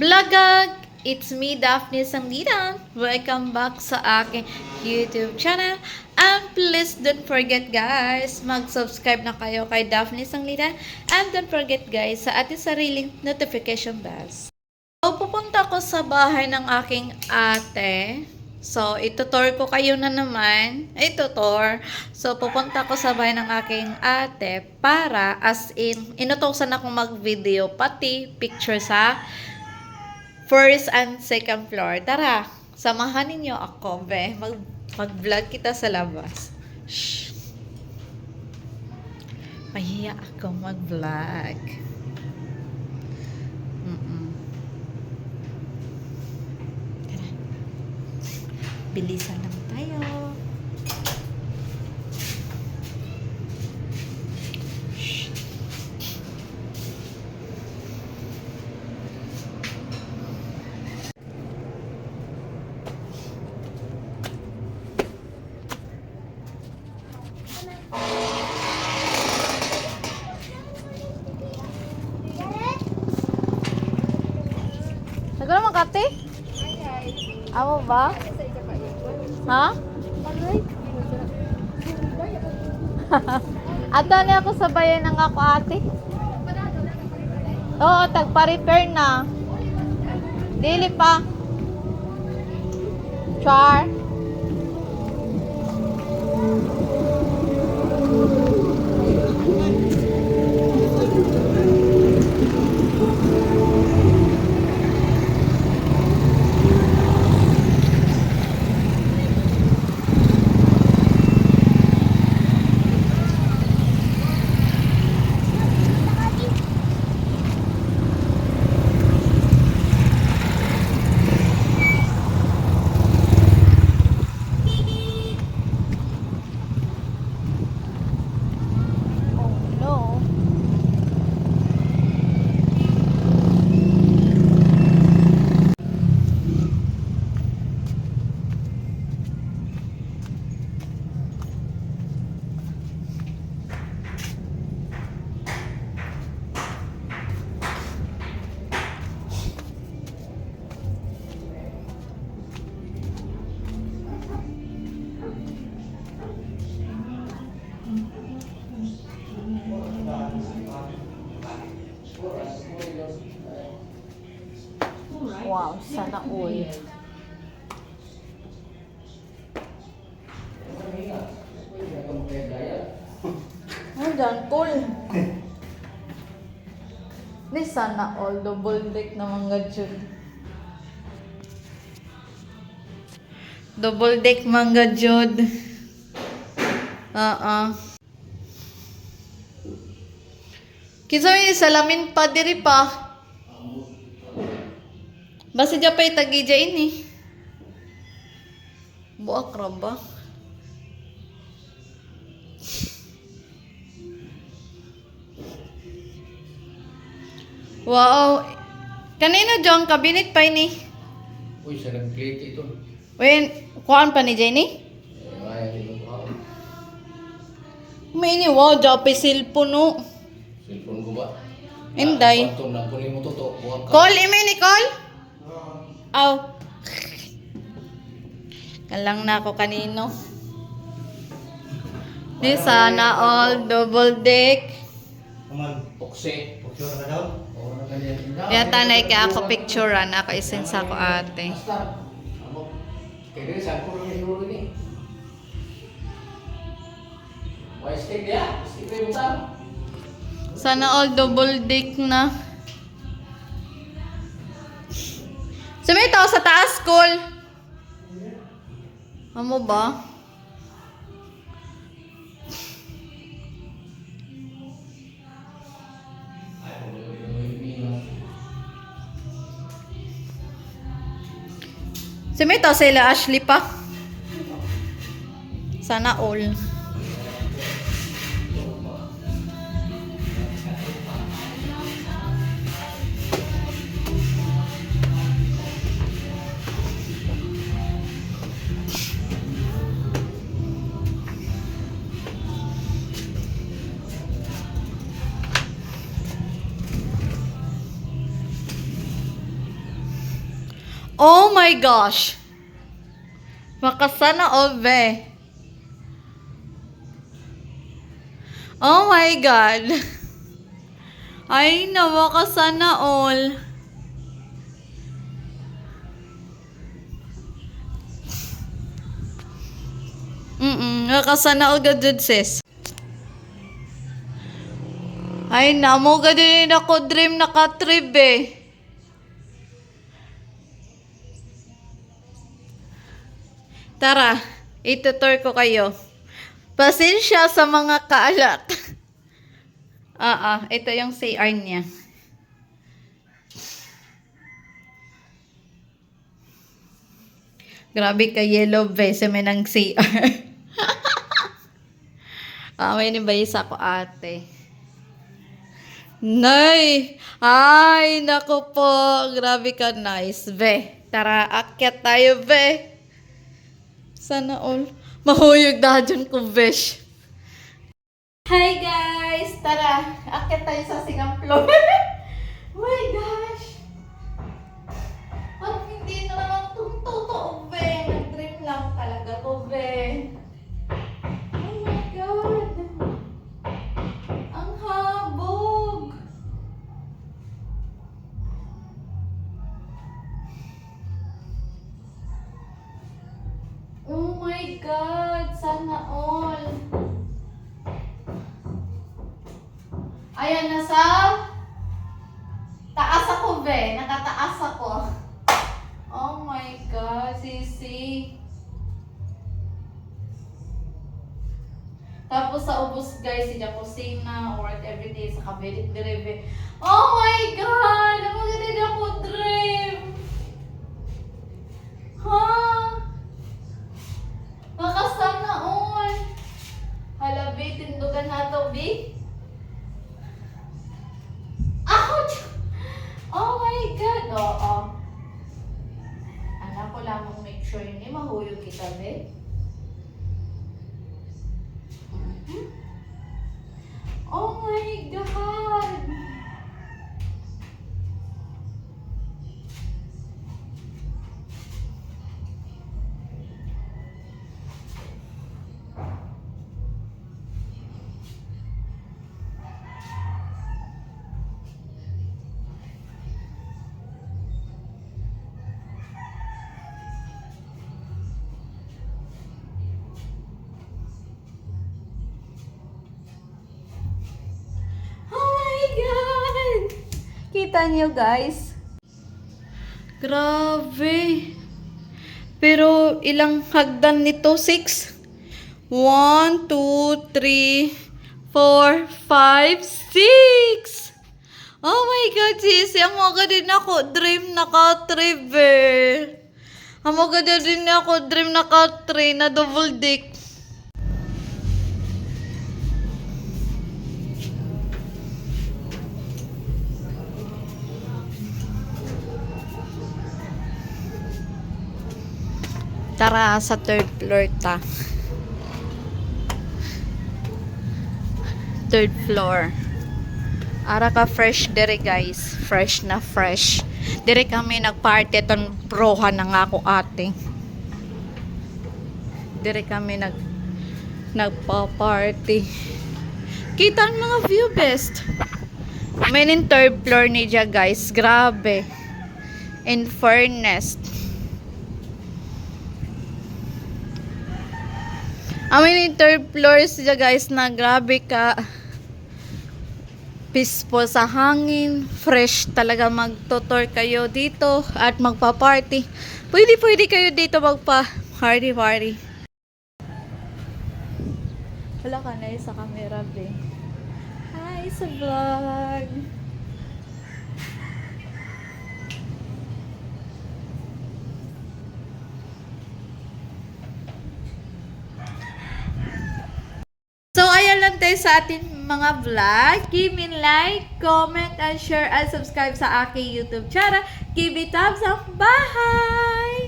Vlogag! It's me, Daphne Sanglita. Welcome back sa aking YouTube channel. And please don't forget guys, mag-subscribe na kayo kay Daphne Sanglita. And don't forget guys, sa ating sariling notification bells. So, pupunta ako sa bahay ng aking ate. So, itutor ko kayo na naman. Itutor. So, pupunta ako sa bahay ng aking ate para as in, inutosan akong mag-video pati picture sa first and second floor. Tara, samahan ninyo ako, be. Mag-vlog kita sa labas. Shh. Mahiya ako mag-vlog. Tara. Bilisan lang tayo. Nagano man kate? Amo ba? Ha? Ato na ako sa bayan ng ako ate. Oo, tagpa-repair na. Dili pa. Char. Wow, sana all. Oh, dan cool. Ni sana all double deck na mga jud. Double deck mga jud. Kinsa may salamin pa diri pa. Basta dyan pa itagidya ini. Buak raba. Wow. Kanino dyan kabinet pa ini? Uy, sa nag-plate ito. Wen, kuhaan pa ni Jenny? Ay, ito ko. May ini, wow, dyan pa cellphone no. Cellphone ko ba? Inday. Pantong na kunin mo to. Buwan ka. Call, imi ni call? Aw. Kalang na ako kanino. Di sana all double deck. Pukse. Picture na daw? Oo, na ganyan. Kaya tanay ka ako picturean. Ako isensa ko ate. Basta. Kaya rin, saan ko rin siguro ni? Why stick niya? Stick na yung butang. Sana all double deck na. Sumitaw sa taas, school. Amo ba? Sumitaw sila Ashley pa. Sana all. Oh my gosh! Makasana all be. Oh my God! Ay, nawakasana all. Nakasana all gadud sis. Ay, namo gadud ako dream nakatrip eh. Tara, itutur ko kayo. Pasensya sa mga kaalat. Ito yung CR niya. Grabe ka yellow vest, may nang CR. May nibayis ako ate. Nay! Ay, naku po. Grabe ka nice, be. Tara, akyat tayo, be. Sana all. Mahuyog na dyan ko, besh. Hi guys! Tara, akyat tayo sa singang floor. Oh my gosh! Parang hindi na naman itong totoo, be. Nag-dream lang talaga ko, be. Oh my God! Ang habog! Oh my God! Sana all! Ayan, nasa taas ako, be. Nakataas ako. Oh my God, sisi. Tapos sa ubos, guys, siya kusina, work everyday sa kabilit direbe. Oh my God! Ang maganda ako dream! Ha? Makasana on! Halabi, tindugan na to, B? Ouch! Oh my God! Oo. Anak ko lamang make sure hindi mahulog kita, be. Oh my God! Kita niyo guys? Grabe. Pero ilang hagdan nito? 6? 1, 2, 3, 4, 5, 6! Oh my God, sis. Amo ka din ako dream naka-trip eh. Amo ka din ako dream naka-train na double dick. Tara, sa third floor ta. Third floor. Ara ka fresh dire guys. Fresh na fresh. Dire kami nagparty ton broha na nga ako ate. Dire kami nagpa-party. Kita ang mga view best. May in third floor ni dia guys. Grabe. In fairness. Amin yung third floor siya guys na grabe ka peaceful sa hangin, fresh talaga magtutor kayo dito at magpa-party. Pwede kayo dito magpa-party. Wala ka na sa camera, be. Hi sa vlog! So, ayan lang tayo sa ating mga vlog. Give me like, comment, and share, and subscribe sa aking YouTube channel. Give me thumbs up. Bye!